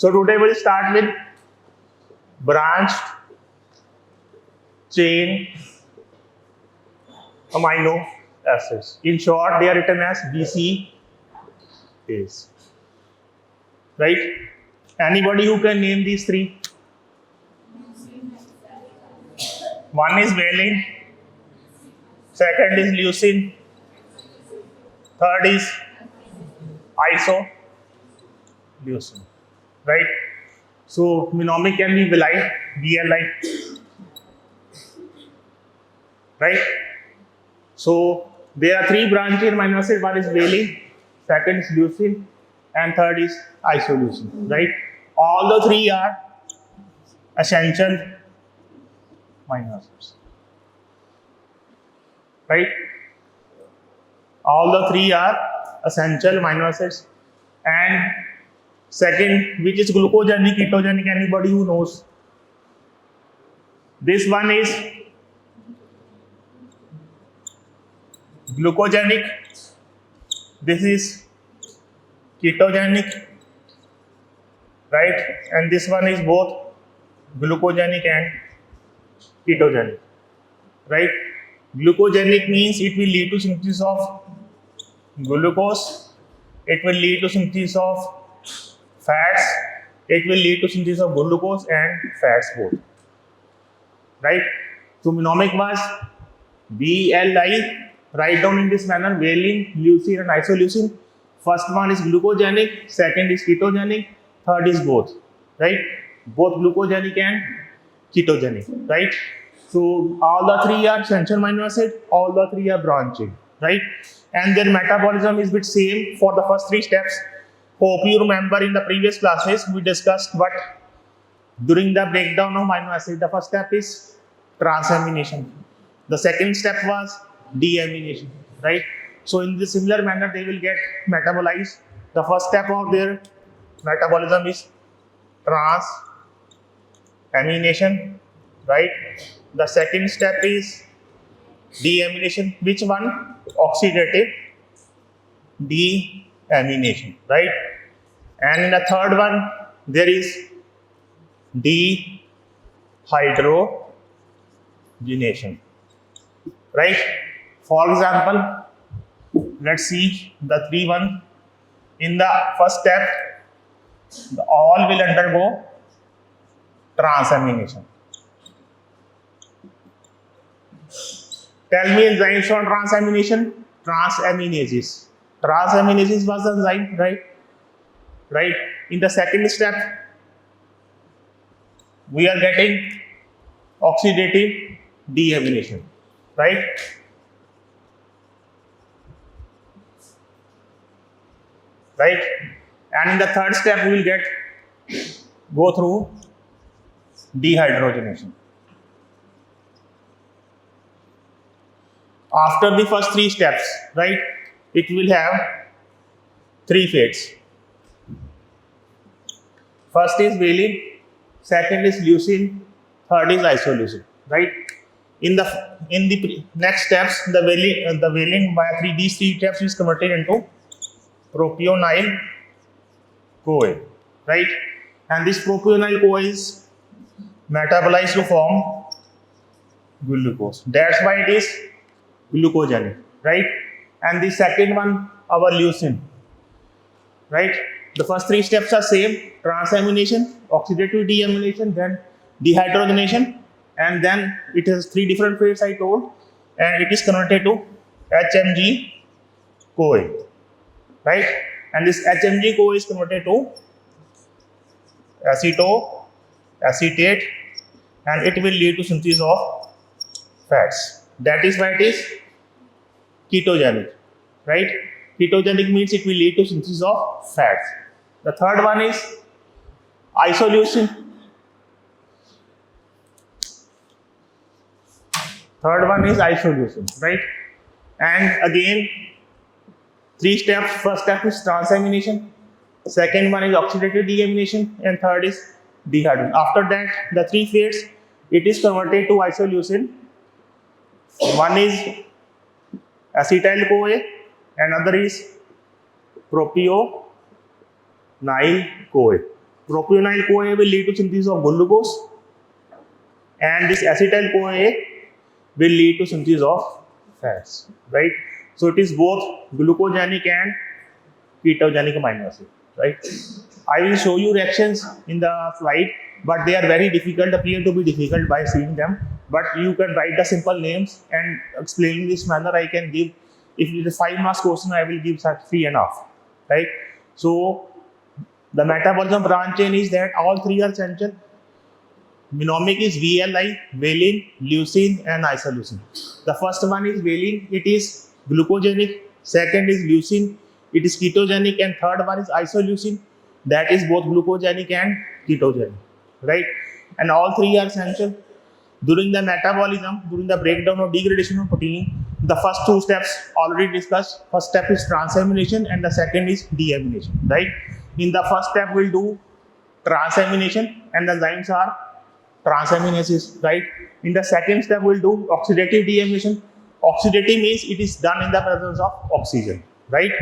So today we'll start with branched chain amino acids. In short, they are written as BCAAs. Right? Anybody who can name these three? One is valine, second is leucine, third is isoleucine. Right? So mnemonic can be Valine, VLI. Right? So there are three branches in amino acid. One is valine, second is leucine, and third is isoleucine. Right? All the three are essential amino acids. Right? All the three are essential amino acids. And second, which is glucogenic, ketogenic, anybody who knows? This one is glucogenic, this is ketogenic, right? And this one is both glucogenic and ketogenic, right? Glucogenic means it will lead to synthesis of glucose, it will lead to synthesis of fats, it will lead to synthesis of glucose and fats both, right? So mnemonic was BLI. Write down in this manner: valine, leucine, and isoleucine. First one is glucogenic, second is ketogenic, third is both, right? Both glucogenic and ketogenic, right? So all the three are essential amino acid, all the three are branching, right? And their metabolism is bit same for the first three steps. Hope you remember in the previous classes we discussed what during the breakdown of amino acid. The first step is transamination. The second step was deamination, right? So in this similar manner they will get metabolized. The first step of their metabolism is transamination, right? The second step is deamination. Which one? Oxidative deamination, right? And in the third one there is dehydrogenation, right? For example, let's see the three one. In the first step, all will undergo transamination. Tell me enzymes on transamination. Transaminases. Transaminases was the enzyme, right? Right. In the second step, we are getting oxidative deamination, right? Right? And in the third step, we will go through dehydrogenation. After the first three steps, right, it will have three fates. First is valine, second is leucine, third is isoleucine, right? In the next steps, the valine by these three steps is converted into propionyl CoA, right? And this propionyl CoA is metabolized to form glucose. That's why it is glucogenic, right? And the second one, our leucine, right? The first three steps are same: transamination, oxidative deamination, then dehydrogenation, and then it has three different phases I told, and it is converted to HMG CoA, right? And this HMG CoA is converted to acetate, and it will lead to synthesis of fats. That is why it is ketogenic, right? Ketogenic means it will lead to synthesis of fats. The third one is isoleucine. Third one is isoleucine, right? And again, three steps. First step is transamination, second one is oxidative deamination, and third is dehydrogenation. After that, the three fates, it is converted to isoleucine. One is acetyl CoA, another is propionyl CoA, Propionyl-CoA will lead to synthesis of glucose, and this acetyl-CoA will lead to synthesis of fats, right? So it is both glucogenic and ketogenic amino acid, right? I will show you reactions in the slide, but they are very difficult, appear to be difficult by seeing them. But you can write the simple names and explain in this manner. I can give, if it is a 5 marks question, I will give 3.5, right? So the metabolism branch chain is that all three are essential. Mnemonic is VLI, valine, leucine, and isoleucine. The first one is valine, it is glucogenic. Second is leucine, it is ketogenic, and third one is isoleucine, that is both glucogenic and ketogenic, right? And all three are essential. During the metabolism, during the breakdown or degradation of protein, the first two steps already discussed. First step is transamination and the second is deamination, right? In the first step, we'll do transamination and the enzymes are transaminases, right? In the second step, we'll do oxidative deamination. Oxidative means it is done in the presence of oxygen, right?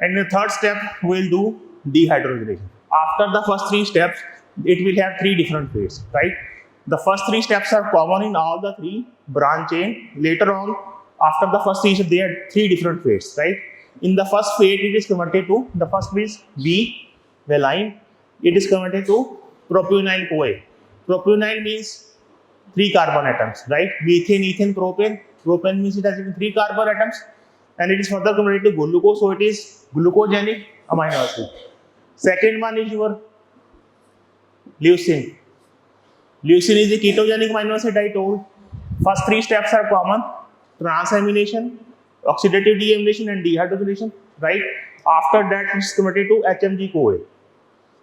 And in the third step, we'll do dehydrogenation. After the first three steps, it will have three different phases, right? The first three steps are common in all the three branch chain. Later on, after the first three steps, they are three different phases, right? In the first phase, it is converted to, the first is V, Valine. It is converted to propionyl-CoA. Propionyl means 3 carbon atoms, right? Methane, ethane, propane. Propane means it has even 3 carbon atoms, and it is further converted to glucose, so it is glucogenic amino acid. Second one is your leucine. Leucine is a ketogenic amino acid, I told. First three steps are common: transamination, oxidative deamination, and dehydrogenation, right? After that, it is converted to HMG-CoA,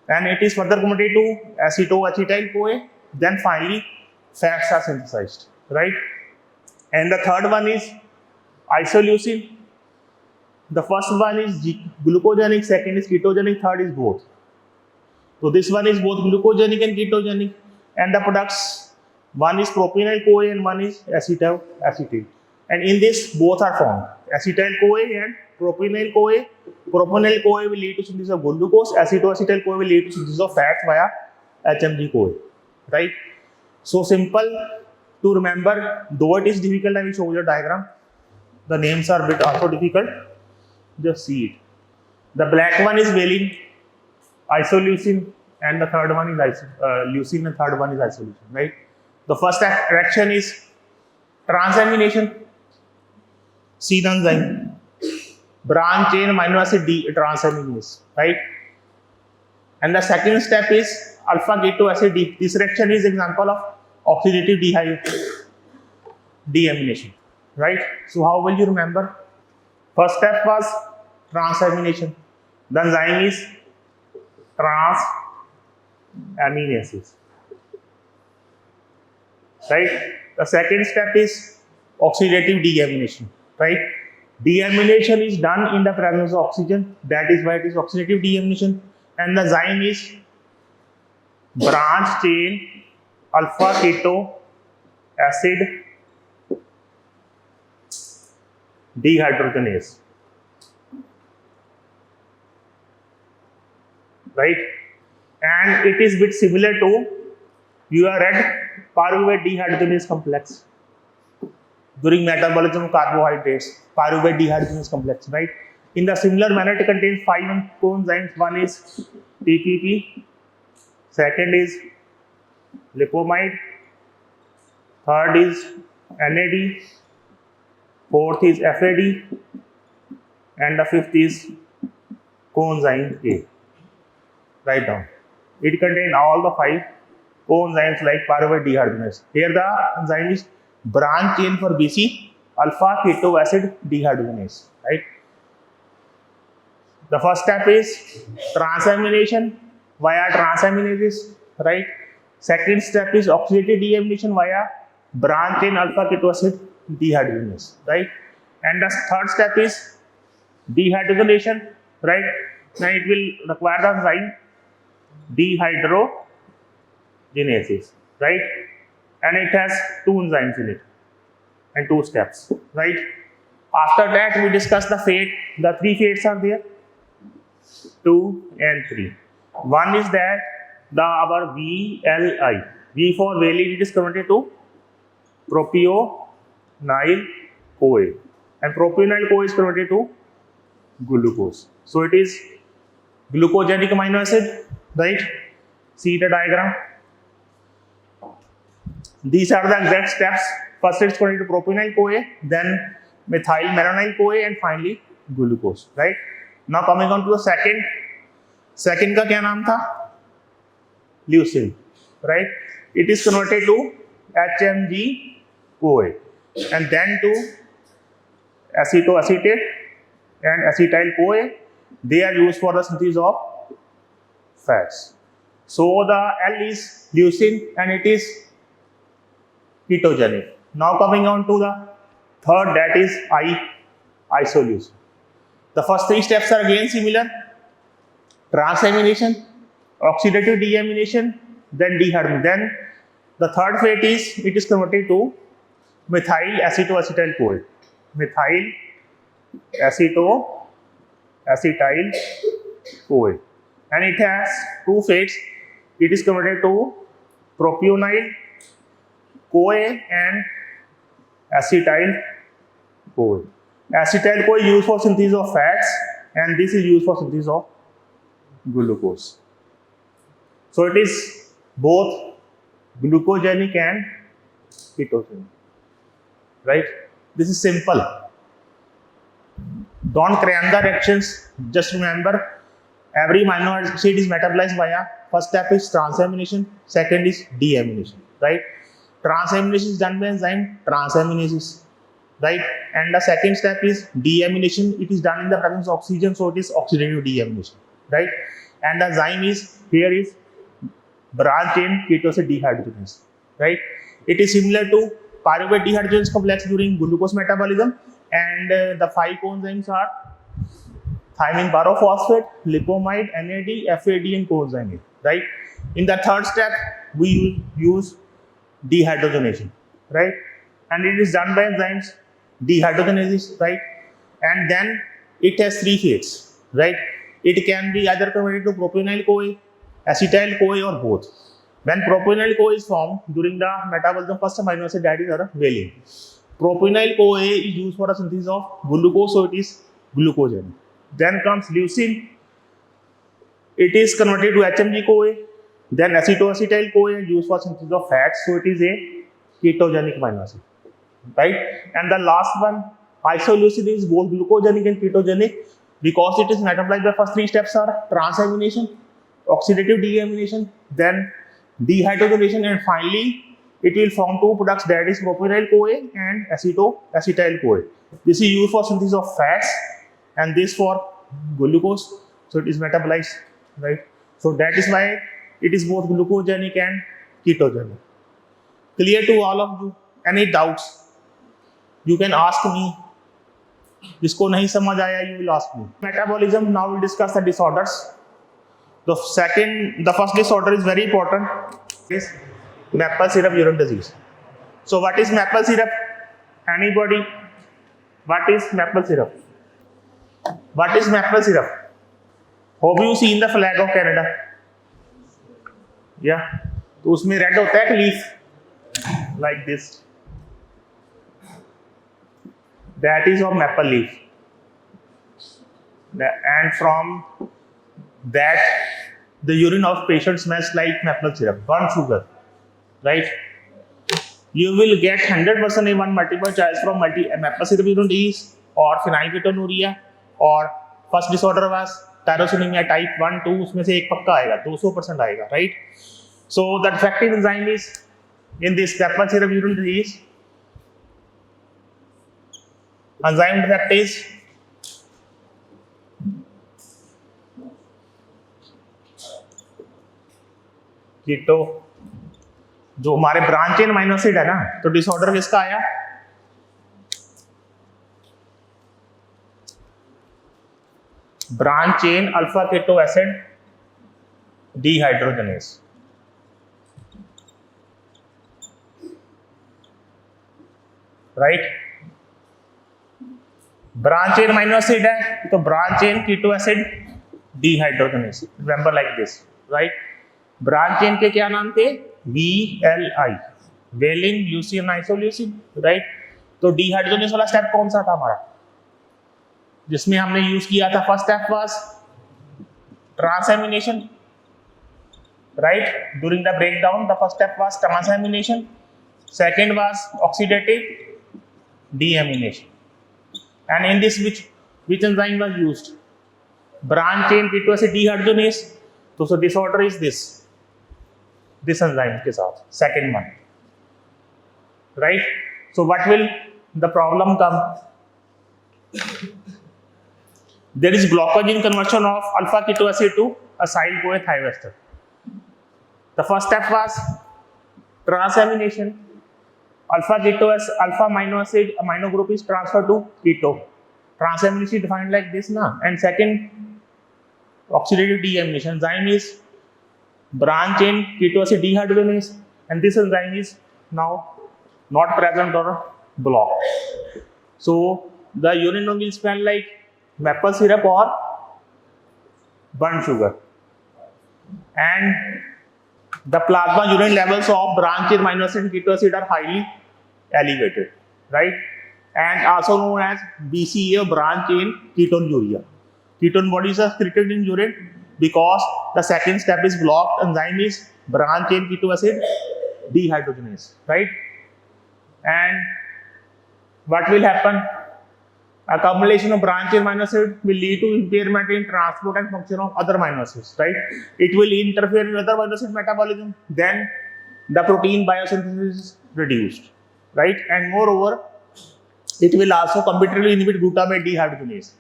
and it is further converted to acetoacetyl-CoA. Then finally, fats are synthesized, right? And the third one is isoleucine. The first one is glucogenic, second is ketogenic, third is both. So this one is both glucogenic and ketogenic, and the products, one is propionyl-CoA and one is acetoacetyl. And in this, both are formed, acetyl-CoA and propionyl-CoA. Propionyl-CoA will lead to synthesis of glucose, acetoacetyl-CoA will lead to synthesis of fats via HMG-CoA, right? So simple to remember, though it is difficult. I will show you the diagram. The names are a bit also difficult. Just see it. The black one is valine, isoleucine, and the third one is leucine, and third one is isoleucine, right? The first reaction is transamination. See the enzyme. Branch chain amino acid transaminase, right? And the second step is alpha-keto acid D. This reaction is example of oxidative deamination, right? So how will you remember? First step was transamination. The enzyme is transaminases, right? The second step is oxidative deamination, right? Deamination is done in the presence of oxygen. That is why it is oxidative deamination. And the enzyme is branch chain alpha-keto acid dehydrogenase, right? And it is bit similar to, you have read pyruvate dehydrogenase complex during metabolism of carbohydrates, pyruvate dehydrogenase complex, right? In the similar manner, it contains 5 coenzymes. One is TPP, second is lipomide, third is NAD, fourth is FAD, and the fifth is coenzyme A. Write down. It contains all the 5 coenzymes like pyruvate dehydrogenase. Here the enzyme is branch chain for BC alpha-keto acid dehydrogenase, right? The first step is transamination via transaminases, right? Second step is oxidative deamination via branch chain alpha-keto acid dehydrogenase, right? And the third step is dehydrogenation, right? Now it will require the enzyme dehydrogenases, right? And it has 2 enzymes in it and 2 steps, right? After that, we discuss the fate. The 3 fates are there, 2 and 3. One is that our VLI, V for valine, it is converted to propionyl CoA, and propionyl CoA is converted to glucose. So it is glucogenic amino acid, right? See the diagram. These are the exact steps. First it's converted to propionyl CoA, then methyl malonyl CoA, and finally glucose, right? Now coming on to the second. Second का क्या नाम था? Leucine, right? It is converted to HMG CoA and then to acetoacetate and acetyl CoA. They are used for the synthesis of fats. So the L is leucine and it is ketogenic. Now coming on to the third, that is isoleucine. The first three steps are again similar: transamination, oxidative deamination, then dehydrogenation. Then the third phase is it is converted to methyl acetoacetyl CoA. Methyl acetoacetyl CoA, and it has two phases. It is converted to propionyl CoA and acetyl CoA. Acetyl CoA is used for synthesis of fats, and this is used for synthesis of glucose. So it is both glucogenic and ketogenic, right? This is simple. Don't cram the reactions. Just remember, every amino acid is metabolized via, first step is transamination, second is deamination, right? Transamination is done by enzyme transaminases, right? And the second step is deamination. It is done in the presence of oxygen, so it is oxidative deamination, right? And the enzyme is, here is branch chain ketose dehydrogenase, right? It is similar to pyruvate dehydrogenase complex during glucose metabolism, and the 5 coenzymes are thymine pyrophosphate, lipomide, NAD, FAD, and coenzyme A, right? In the third step, we use dehydrogenation, right? And it is done by enzymes dehydrogenases, right? And then it has three phases, right? It can be either converted to propionyl CoA, acetyl CoA, or both. When propionyl CoA is formed during the metabolism, first amino acid, that is our valine. Propionyl CoA is used for the synthesis of glucose, so it is glucogenic. Then comes leucine. It is converted to HMG CoA, then acetoacetyl CoA used for synthesis of fats, so it is a ketogenic amino acid, right? And the last one, isoleucine, is both glucogenic and ketogenic because it is metabolized. The first three steps are transamination, oxidative deamination, then dehydrogenation, and finally it will form two products, that is propionyl CoA and acetoacetyl CoA. This is used for synthesis of fats and this for glucose, so it is metabolized, right? So that is why it is both glucogenic and ketogenic. Clear to all of you? Any doubts? You can ask me. जिसको नहीं समझ आया, you will ask me. Metabolism. Now we'll discuss the disorders. The first disorder is very important. Is Maple Syrup Urine Disease. So what is maple syrup? Anybody? What is maple syrup? What is maple syrup? Have you seen the flag of Canada? Yeah. तो उसमें red होता है leaf, like this. That is of maple leaf, and from that the urine of patient smells like maple syrup, burnt sugar, right? You will get 100% A1 multiple choice from maple syrup urine disease or phenylketonuria, or first disorder was tyrosinemia type 1, 2, उसमें से एक पक्का आएगा, 200% आएगा, right? So the defective enzyme is in this maple syrup urine disease. Enzyme defect is keto, जो हमारे branch chain amino acid है ना, तो डिसऑर्डर किसका आया? Branch chain alpha keto acid dehydrogenase, right? Branch chain amino acid है तो branch chain keto acid dehydrogenase. Remember like this. Right. Branch chain के क्या नाम थे? VLI, valine, leucine, isoleucine, right. तो डिहाइड्रोजनेस वाला स्टेप कौन सा था हमारा जिसमें हमने यूज किया था? First step was transamination, right? During the breakdown, the first step was transamination. Second was oxidative deamination. And in this, which enzyme was used? Branch chain ketoacid dehydrogenase. So this order is this enzyme के साथ, second one, right? So what will the problem come? There is glucogen conversion of alpha-keto acid to acyl-CoA thiester. The first step was transamination. Alpha-keto alpha amino acid amino group is transferred to keto. Transamination is defined like this, na. And second, oxidative deamination. Enzyme is branch chain ketoacid dehydrogenase, and this enzyme is now not present or blocked. So the urine will smell like maple syrup or burnt sugar, and the plasma urine levels of branch chain amino acid and ketoacid are highly elevated, right? And also known as BCAA, branch chain ketonuria. Ketone bodies are secreted in urine because the second step is blocked. Enzyme is branch chain ketoacid dehydrogenase, right? And what will happen? Accumulation of branch chain amino acid will lead to impairment in transport and function of other amino acids, right? It will interfere in other amino acid metabolism. Then the protein biosynthesis is reduced, right? And moreover, it will also competitively inhibit glutamate dehydrogenase,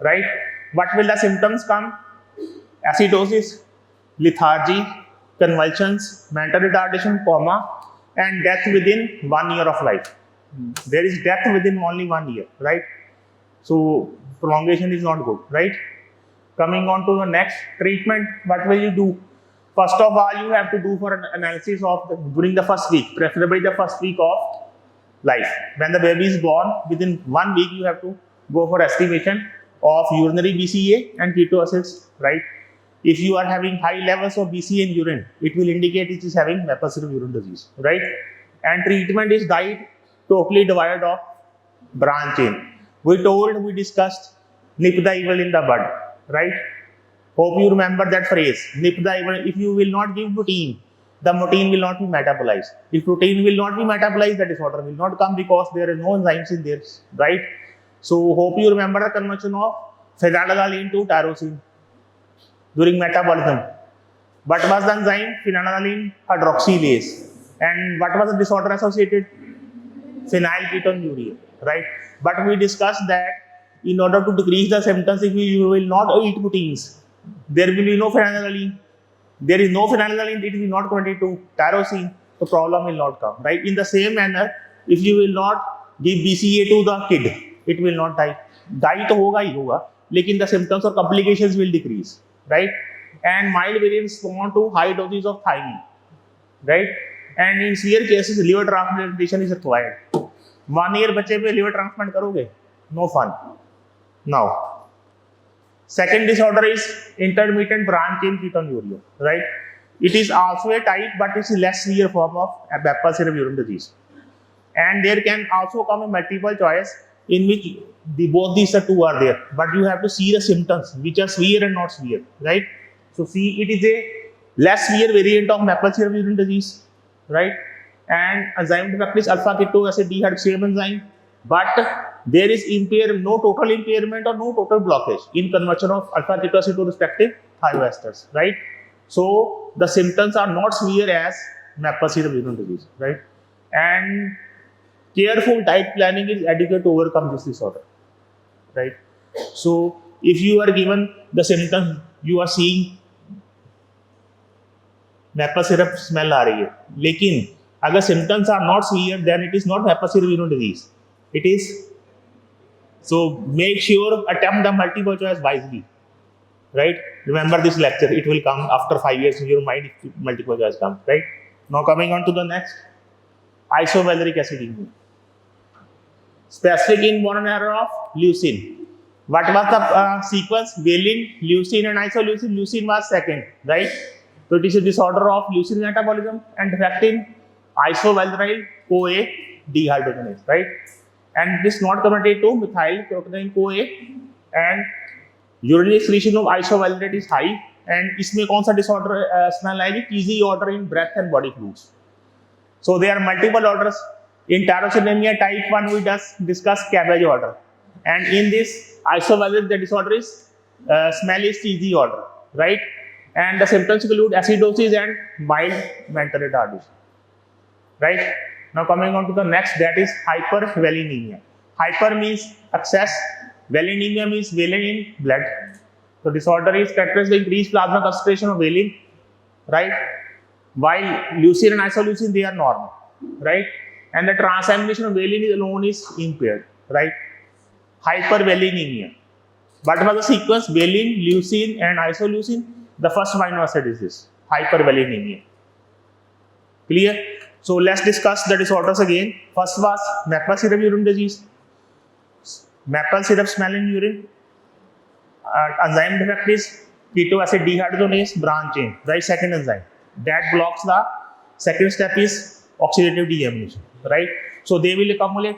right? What will the symptoms come? Acidosis, lethargy, convulsions, mental retardation, coma, and death within 1 year of life. There is death within only 1 year, right? So prolongation is not good, right? Coming on to the next treatment, what will you do? First of all, you have to do for an analysis of during the first week, preferably the first week of life. When the baby is born, within 1 week you have to go for estimation of urinary BCAA and keto acids, right? If you are having high levels of BCAA in urine, it will indicate it is having Maple Syrup Urine Disease, right? And treatment is diet totally devoid of branch chain. We discussed nip the evil in the bud, right? Hope you remember that phrase, nip the evil. If you will not give protein, the protein will not be metabolized. If protein will not be metabolized, the disorder will not come because there are no enzymes in there, right? So hope you remember the conversion of phenylalanine to tyrosine during metabolism. What was the enzyme? Phenylalanine hydroxylase. And what was the disorder associated? Phenylketonuria, right? But we discussed that in order to decrease the symptoms, if you will not eat proteins, there will be no phenylalanine. There is no phenylalanine, it will not convert to tyrosine, the problem will not come, right? In the same manner, if you will not give BCAA to the kid, it will not die. Die to hoga hi hoga, lekin the symptoms or complications will decrease, right? And mild variants respond to high doses of thiamine, right? And in severe cases, liver transplantation is required. 1 year बच्चे पे liver transplant करोगे? No fun. Now, second disorder is intermittent branch chain ketonuria, right? It is also a type, but it's a less severe form of Maple Syrup Urine Disease. And there can also come a multiple choice in which both these two are there, but you have to see the symptoms which are severe and not severe, right? So see, it is a less severe variant of Maple Syrup Urine Disease, right? And enzyme defect is alpha-keto acid dehydrogenase, same enzyme, but there is no total impairment or no total blockage in conversion of alpha-keto acid to respective thioesters, right? So the symptoms are not severe as Maple Syrup Urine Disease, right? And careful diet planning is adequate to overcome this disorder, right? So if you are given the symptoms, you are seeing Maple syrup smell आ रही है, लेकिन अगर symptoms are not severe, then it is not Maple Syrup Urine Disease. It is. So make sure attempt the multiple choice wisely, right? Remember this lecture; it will come after 5 years in your mind if multiple choice comes, right? Now coming on to the next, isovaleric acidemia. Specific in monomer of leucine. What was the sequence? Valine, leucine, and isoleucine. Leucine was second, right? So it is a disorder of leucine metabolism and defective isovaleric CoA dehydrogenase, right? And it is not converted to methyl protein CoA and urinary excretion of isovaleric is high. And इसमें कौन सा disorder smell आएगी? TZ order in breath and body fluids. So there are multiple orders. In acidemia type 1 we just discuss cabbage order, and in this isovaleric the disorder is smell is TZ order, right? And the symptoms include acidosis and mild mental retardation, right? Now coming on to the next, that is hypervalinemia. Hyper means excess, valinemia means valine in blood. So disorder is characterized by increased plasma concentration of valine, right? While leucine and isoleucine they are normal, right? And the transamination of valine alone is impaired, right? Hypervalinemia. What was the sequence? Valine, leucine, and isoleucine. The first amino acid is this hypervalinemia. Clear? So let's discuss the disorders again. First was Maple Syrup Urine Disease. Maple syrup smell in urine. Enzyme defect is ketoacid dehydrogenase branch chain, right? Second enzyme that blocks the second step is oxidative deamination, right? So they will accumulate,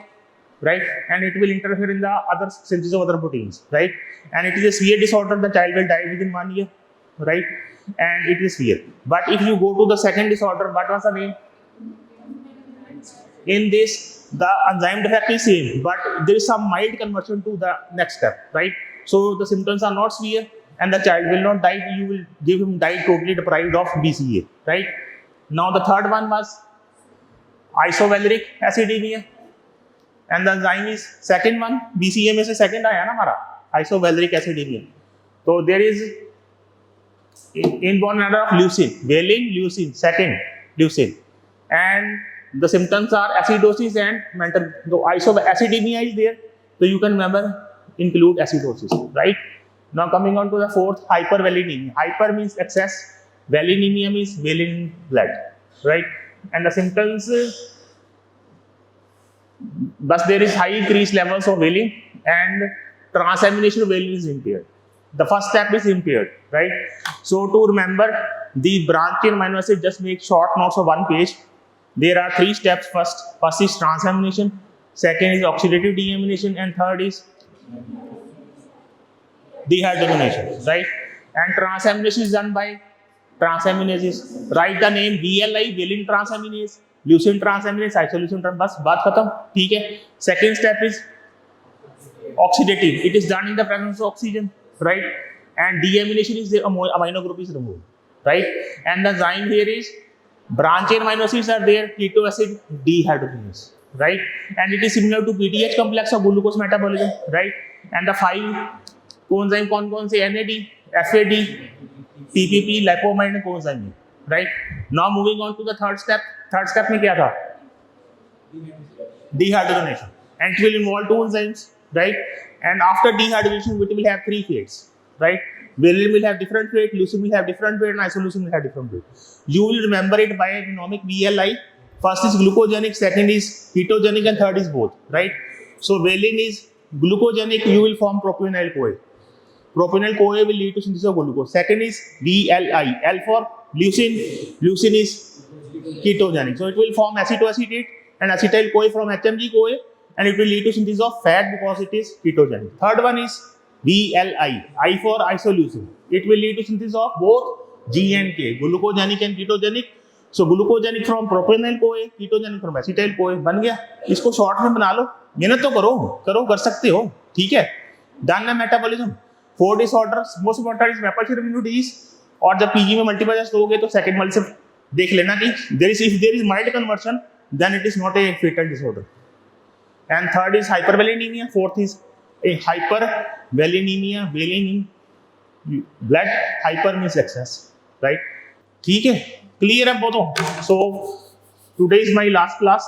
right? And it will interfere in the other synthesis of other proteins, right? And it is a severe disorder. The child will die within 1 year, right? And it is severe. But if you go to the second disorder, what was the name? In this, the enzyme defect is same, but there is some mild conversion to the next step, right? So the symptoms are not severe, and the child will not die. You will give him diet totally deprived of BCAA, right? Now the third one was isovaleric acidemia, and the enzyme is second one. BCAA में से second आया ना हमारा isovaleric acidemia. So there is inborn matter of leucine, valine, leucine, second leucine, and the symptoms are acidosis and mental. So acidemia is there, so you can remember include acidosis, right? Now coming on to the fourth, hypervalinemia. Hyper means excess, valinemia means valine in blood, right? And the symptoms, but there is high increased levels of valine and transamination of valine is impaired. The first step is impaired, right? So to remember the branch chain amino acid, just make short notes of 1 page. There are 3 steps. First is transamination, second is oxidative deamination, and third is dehydrogenation, right? And transamination is done by transaminases. Write the name VLI, valine transaminase, leucine transaminase, isoleucine transaminase. बस बात खत्म, ठीक है? Second step is oxidative. It is done in the presence of oxygen, right? And deamination is the amino group is removed, right? And the enzyme here is branch chain amino acids are there, ketoacid dehydrogenase, right? And it is similar to PTH complex of glucose metabolism, right? And the 5 coenzyme कौन से NAD, FAD, TPP, lipoamide and coenzyme, right? Now moving on to the third step. Third step में क्या था? Dehydrogenation, and it will involve 2 enzymes, right? And after dehydrogenation, it will have 3 fates, right? Valine will have different fate, leucine will have different fate, and isoleucine will have different fate. You will remember it by genomic VLI. First is glucogenic, second is ketogenic, and third is both, right? So valine is glucogenic, you will form propionyl CoA. Propionyl CoA will lead to synthesis of glucose. Second is VLI, L for leucine, leucine is ketogenic. So it will form acetoacetate and acetyl CoA from HMG CoA, and it will lead to synthesis of fat because it is ketogenic. Third one is VLI, I for isoleucine. It will lead to synthesis of both G and K, glucogenic and ketogenic. So glucogenic from propionyl CoA, ketogenic from acetyl CoA. बन गया. इसको short में बना लो. मेहनत तो करो कर सकते हो, ठीक है? Done है metabolism. 4 disorders, most important is Maple Syrup Urine Disease. और जब PG में मल्टीपल टेस्ट दोगे तो सेकंड मल्टी से देख लेना कि if there is mild conversion, then it is not a fatal disorder. And third is hypervalinemia. Fourth is a hypervalinemia, valine in blood. Hyper means excess, right? ठीक है, clear है बोलो. So today is my last class.